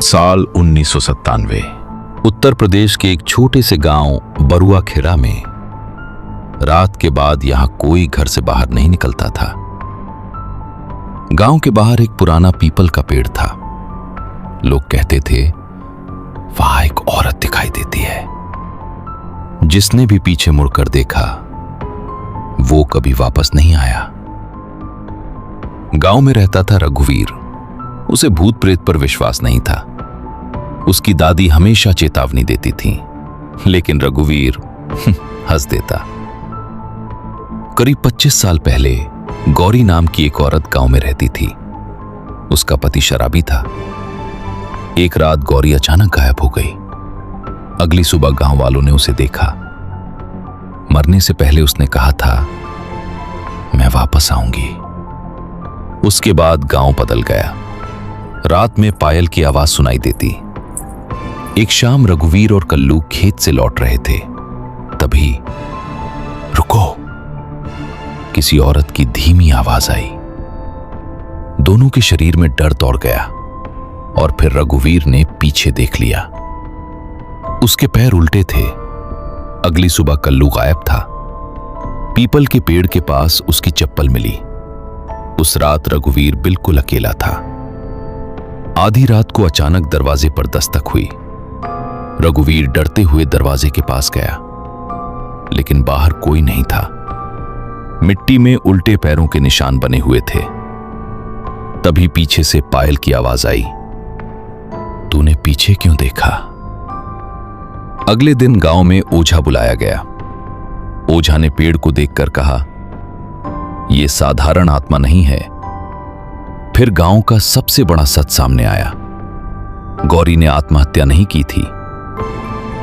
साल 1997। उत्तर प्रदेश के एक छोटे से गांव बरुआखेड़ा में रात के बाद यहां कोई घर से बाहर नहीं निकलता था। गांव के बाहर एक पुराना पीपल का पेड़ था। लोग कहते थे वहां एक औरत दिखाई देती है। जिसने भी पीछे मुड़कर देखा वो कभी वापस नहीं आया। गांव में रहता था रघुवीर। उसे भूत प्रेत पर विश्वास नहीं था। उसकी दादी हमेशा चेतावनी देती थी, लेकिन रघुवीर हंस देता। करीब 25 साल पहले गौरी नाम की एक औरत गांव में रहती थी। उसका पति शराबी था। एक रात गौरी अचानक गायब हो गई। अगली सुबह गांव वालों ने उसे देखा। मरने से पहले उसने कहा था, मैं वापस आऊंगी। उसके बाद गांव बदल गया। रात में पायल की आवाज सुनाई देती। एक शाम रघुवीर और कल्लू खेत से लौट रहे थे। तभी रुको, किसी औरत की धीमी आवाज आई। दोनों के शरीर में डर दौड़ गया और फिर रघुवीर ने पीछे देख लिया। उसके पैर उल्टे थे। अगली सुबह कल्लू गायब था। पीपल के पेड़ के पास उसकी चप्पल मिली। उस रात रघुवीर बिल्कुल अकेला था। आधी रात को अचानक दरवाजे पर दस्तक हुई। रघुवीर डरते हुए दरवाजे के पास गया, लेकिन बाहर कोई नहीं था। मिट्टी में उल्टे पैरों के निशान बने हुए थे। तभी पीछे से पायल की आवाज आई, तूने पीछे क्यों देखा? अगले दिन गांव में ओझा बुलाया गया। ओझा ने पेड़ को देखकर कहा, यह साधारण आत्मा नहीं है। फिर गांव का सबसे बड़ा सच सामने आया। गौरी ने आत्महत्या नहीं की थी।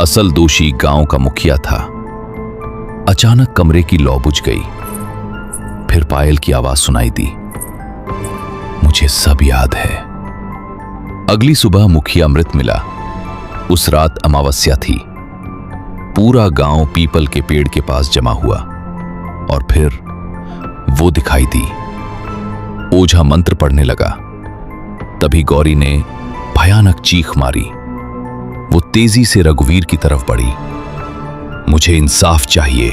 असल दोषी गांव का मुखिया था। अचानक कमरे की लौ बुझ गई। फिर पायल की आवाज सुनाई दी, मुझे सब याद है। अगली सुबह मुखिया मृत मिला। उस रात अमावस्या थी। पूरा गांव पीपल के पेड़ के पास जमा हुआ और फिर वो दिखाई दी। ओझा मंत्र पढ़ने लगा। तभी गौरी ने भयानक चीख मारी। वो तेजी से रघुवीर की तरफ बढ़ी। मुझे इंसाफ चाहिए।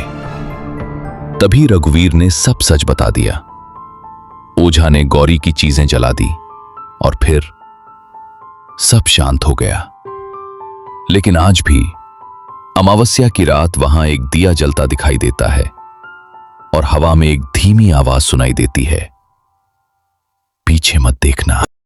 तभी रघुवीर ने सब सच बता दिया। ओझा ने गौरी की चीजें जला दी और फिर सब शांत हो गया। लेकिन आज भी अमावस्या की रात वहां एक दिया जलता दिखाई देता है और हवा में एक धीमी आवाज सुनाई देती है, पीछे मत देखना।